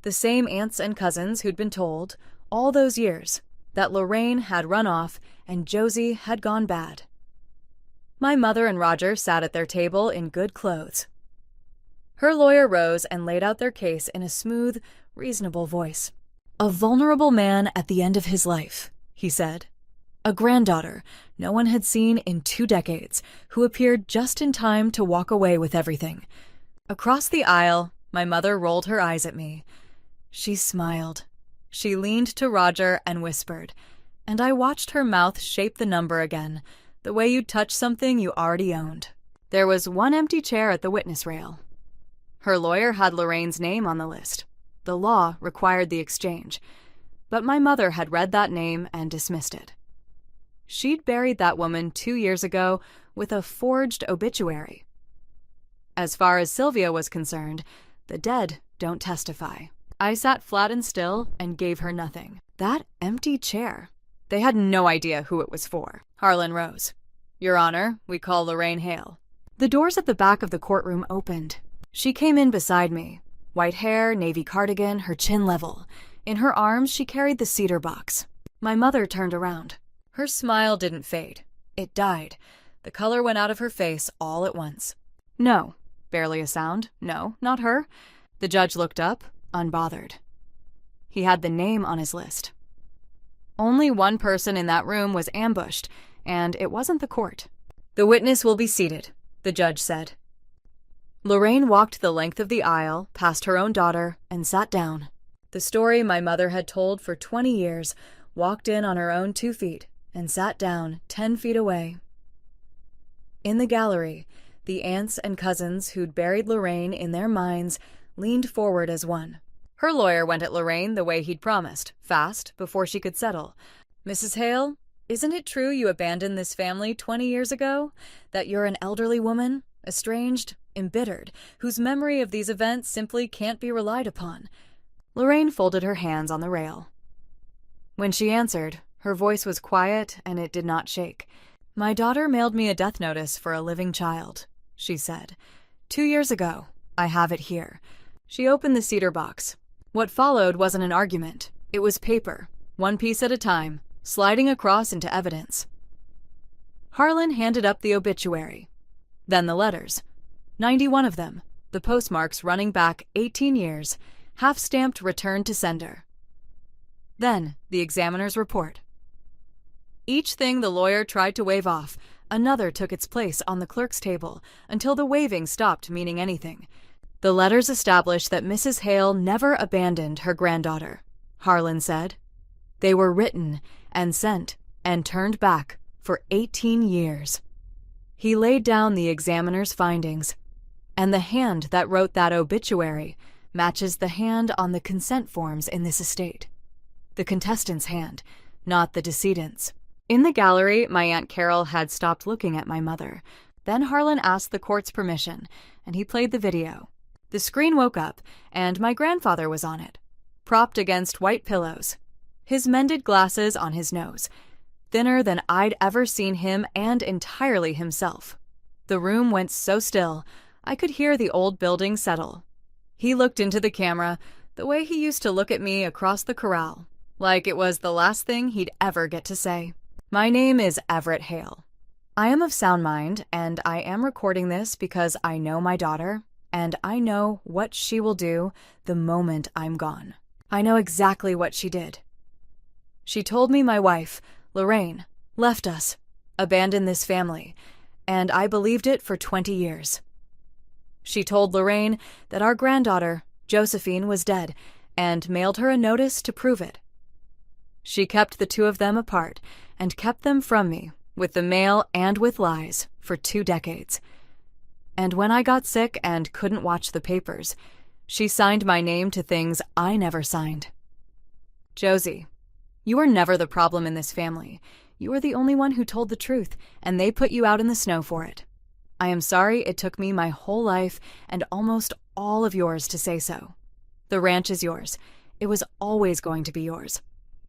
A: The same aunts and cousins who'd been told, all those years, that Lorraine had run off and Josie had gone bad. My mother and Roger sat at their table in good clothes. Her lawyer rose and laid out their case in a smooth, reasonable voice. "A vulnerable man at the end of his life," he said. "A granddaughter no one had seen in 2 decades, who appeared just in time to walk away with everything." Across the aisle, my mother rolled her eyes at me. She smiled. She leaned to Roger and whispered, and I watched her mouth shape the number again, the way you'd touch something you already owned. There was one empty chair at the witness rail. Her lawyer had Lorraine's name on the list. The law required the exchange, but my mother had read that name and dismissed it. She'd buried that woman 2 years ago with a forged obituary. As far as Sylvia was concerned, the dead don't testify. I sat flat and still and gave her nothing. That empty chair. They had no idea who it was for. Harlan rose. "Your Honor, we call Lorraine Hale." The doors at the back of the courtroom opened. She came in beside me. White hair, navy cardigan, her chin level. In her arms, she carried the cedar box. My mother turned around. Her smile didn't fade. It died. The color went out of her face all at once. "No." Barely a sound. "No, not her." The judge looked up, unbothered. He had the name on his list. Only one person in that room was ambushed, and it wasn't the court. "The witness will be seated," the judge said. Lorraine walked the length of the aisle, past her own daughter, and sat down. The story my mother had told for 20 years walked in on her own 2 feet and sat down 10 feet away. In the gallery, the aunts and cousins who'd buried Lorraine in their minds leaned forward as one. Her lawyer went at Lorraine the way he'd promised, fast, before she could settle. "Mrs. Hale, isn't it true you abandoned this family 20 years ago? That you're an elderly woman, estranged, embittered, whose memory of these events simply can't be relied upon?" Lorraine folded her hands on the rail. When she answered, her voice was quiet and it did not shake. "My daughter mailed me a death notice for a living child," she said. 2 years ago. I have it here." She opened the cedar box. What followed wasn't an argument. It was paper, one piece at a time, sliding across into evidence. Harlan handed up the obituary. Then the letters. 91 of them, the postmarks running back 18 years, half-stamped returned to sender. Then the examiner's report. Each thing the lawyer tried to wave off, another took its place on the clerk's table until the waving stopped meaning anything. The letters established that Mrs. Hale never abandoned her granddaughter. Harlan said. They were written and sent and turned back for 18 years. He laid down the examiner's findings, and the hand that wrote that obituary matches the hand on the consent forms in this estate. The contestant's hand, not the decedent's. In the gallery, my Aunt Carol had stopped looking at my mother. Then Harlan asked the court's permission, and he played the video. The screen woke up, and my grandfather was on it, propped against white pillows, his mended glasses on his nose, thinner than I'd ever seen him and entirely himself. The room went so still, I could hear the old building settle. He looked into the camera the way he used to look at me across the corral, like it was the last thing he'd ever get to say. My name is Everett Hale. I am of sound mind, and I am recording this because I know my daughter, and I know what she will do the moment I'm gone. I know exactly what she did. She told me my wife, Lorraine, left us, abandoned this family, and I believed it for 20 years. She told Lorraine that our granddaughter, Josephine, was dead, and mailed her a notice to prove it. She kept the two of them apart and kept them from me, with the mail and with lies, for 2 decades. And when I got sick and couldn't watch the papers, she signed my name to things I never signed. Josie, you were never the problem in this family. You were the only one who told the truth, and they put you out in the snow for it. I am sorry it took me my whole life and almost all of yours to say so. The ranch is yours. It was always going to be yours.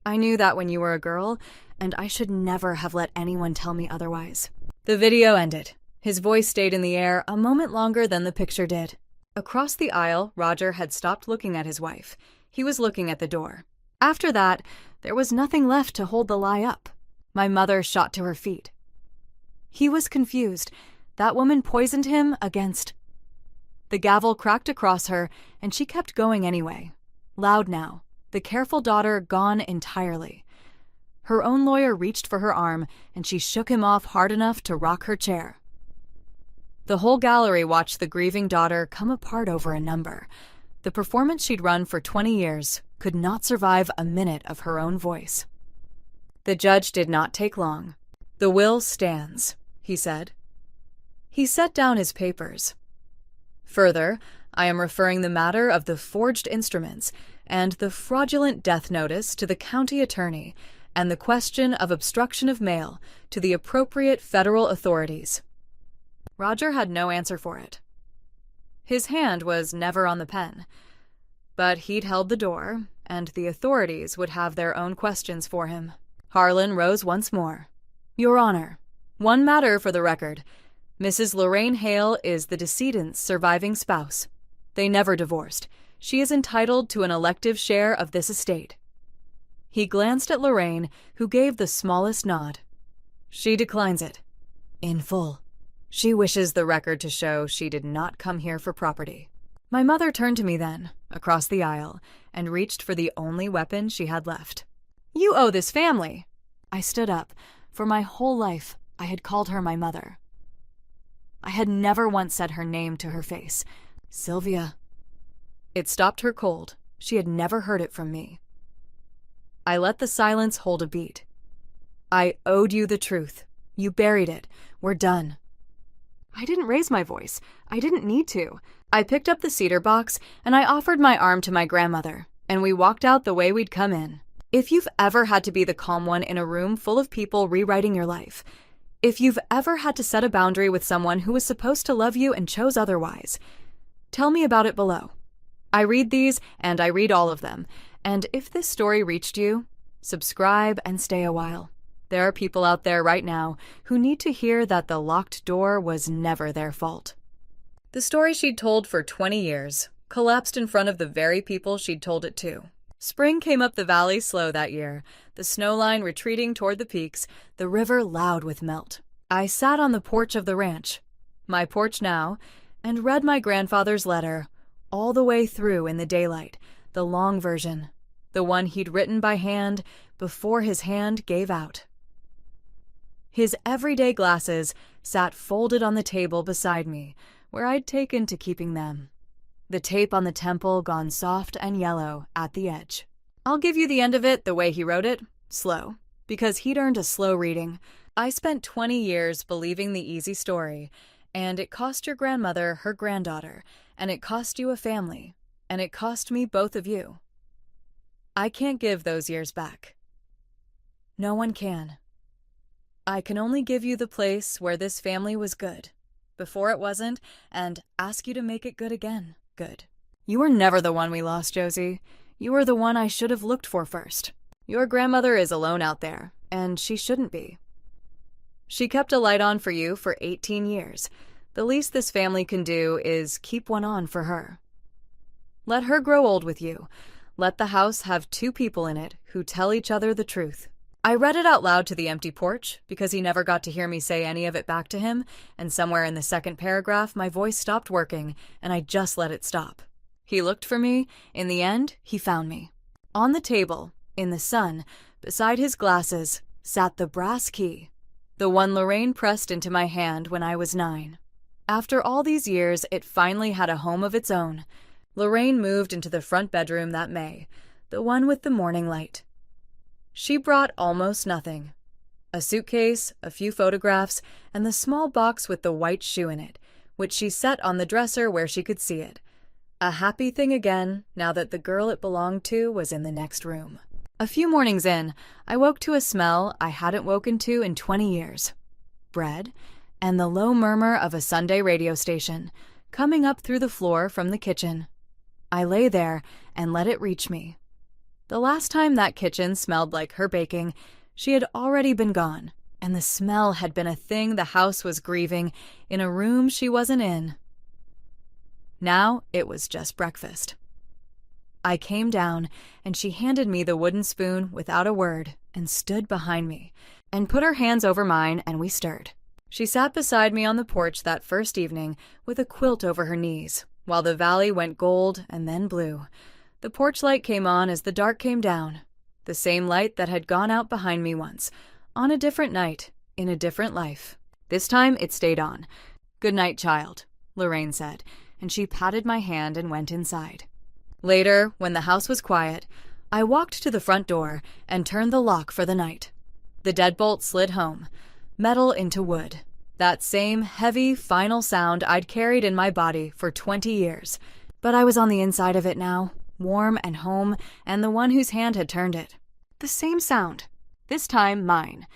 A: I knew that when you were a girl, and I should never have let anyone tell me otherwise. The video ended. His voice stayed in the air a moment longer than the picture did. Across the aisle, Roger had stopped looking at his wife. He was looking at the door. After that, there was nothing left to hold the lie up. My mother shot to her feet. He was confused. That woman poisoned him against... The gavel cracked across her, and she kept going anyway. Loud now, the careful daughter gone entirely. Her own lawyer reached for her arm, and she shook him off hard enough to rock her chair. The whole gallery watched the grieving daughter come apart over a number. The performance she'd run for 20 years could not survive a minute of her own voice. The judge did not take long. The will stands, he said. He set down his papers. Further, I am referring the matter of the forged instruments and the fraudulent death notice to the county attorney and the question of obstruction of mail to the appropriate federal authorities. Roger had no answer for it. His hand was never on the pen, but he'd held the door, and the authorities would have their own questions for him. Harlan rose once more. Your Honor, one matter for the record. Mrs. Lorraine Hale is the decedent's surviving spouse. They never divorced. She is entitled to an elective share of this estate. He glanced at Lorraine, who gave the smallest nod. She declines it. In full. She wishes the record to show she did not come here for property. My mother turned to me then, across the aisle, and reached for the only weapon she had left. You owe this family. I stood up. For my whole life, I had called her my mother. I had never once said her name to her face. Sylvia. It stopped her cold. She had never heard it from me. I let the silence hold a beat. I owed you the truth. You buried it. We're done. I didn't raise my voice. I didn't need to. I picked up the cedar box, and I offered my arm to my grandmother, and we walked out the way we'd come in. If you've ever had to be the calm one in a room full of people rewriting your life, if you've ever had to set a boundary with someone who was supposed to love you and chose otherwise, tell me about it below. I read these, and I read all of them, and if this story reached you, subscribe and stay a while. There are people out there right now who need to hear that the locked door was never their fault. The story she'd told for 20 years collapsed in front of the very people she'd told it to. Spring came up the valley slow that year, the snow line retreating toward the peaks, the river loud with melt. I sat on the porch of the ranch, my porch now, and read my grandfather's letter, all the way through in the daylight, the long version, the one he'd written by hand before his hand gave out. His everyday glasses sat folded on the table beside me, where I'd taken to keeping them. The tape on the temple gone soft and yellow at the edge. I'll give you the end of it the way he wrote it, slow, because he'd earned a slow reading. I spent 20 years believing the easy story, and it cost your grandmother her granddaughter, and it cost you a family, and it cost me both of you. I can't give those years back. No one can. I can only give you the place where this family was good, before it wasn't, and ask you to make it good again, good. You were never the one we lost, Josie. You were the one I should have looked for first. Your grandmother is alone out there, and she shouldn't be. She kept a light on for you for 18 years. The least this family can do is keep one on for her. Let her grow old with you. Let the house have 2 people in it who tell each other the truth. I read it out loud to the empty porch because he never got to hear me say any of it back to him, and somewhere in the second paragraph my voice stopped working, and I just let it stop. He looked for me. In the end, he found me. On the table, in the sun, beside his glasses, sat the brass key, the one Lorraine pressed into my hand when I was 9. After all these years, it finally had a home of its own. Lorraine moved into the front bedroom that May, the one with the morning light. She brought almost nothing. A suitcase, a few photographs, and the small box with the white shoe in it, which she set on the dresser where she could see it. A happy thing again, now that the girl it belonged to was in the next room. A few mornings in, I woke to a smell I hadn't woken to in 20 years. Bread, and the low murmur of a Sunday radio station, coming up through the floor from the kitchen. I lay there and let it reach me. The last time that kitchen smelled like her baking, she had already been gone, and the smell had been a thing the house was grieving in a room she wasn't in. Now it was just breakfast. I came down, and she handed me the wooden spoon without a word and stood behind me and put her hands over mine, and we stirred. She sat beside me on the porch that first evening with a quilt over her knees, while the valley went gold and then blue. The porch light came on as the dark came down, the same light that had gone out behind me once, on a different night, in a different life. This time it stayed on. "Good night, child," Lorraine said, and she patted my hand and went inside. Later, when the house was quiet, I walked to the front door and turned the lock for the night. The deadbolt slid home, metal into wood. That same heavy, final sound I'd carried in my body for 20 years. But I was on the inside of it now, warm and home, and the one whose hand had turned it. The same sound, this time mine,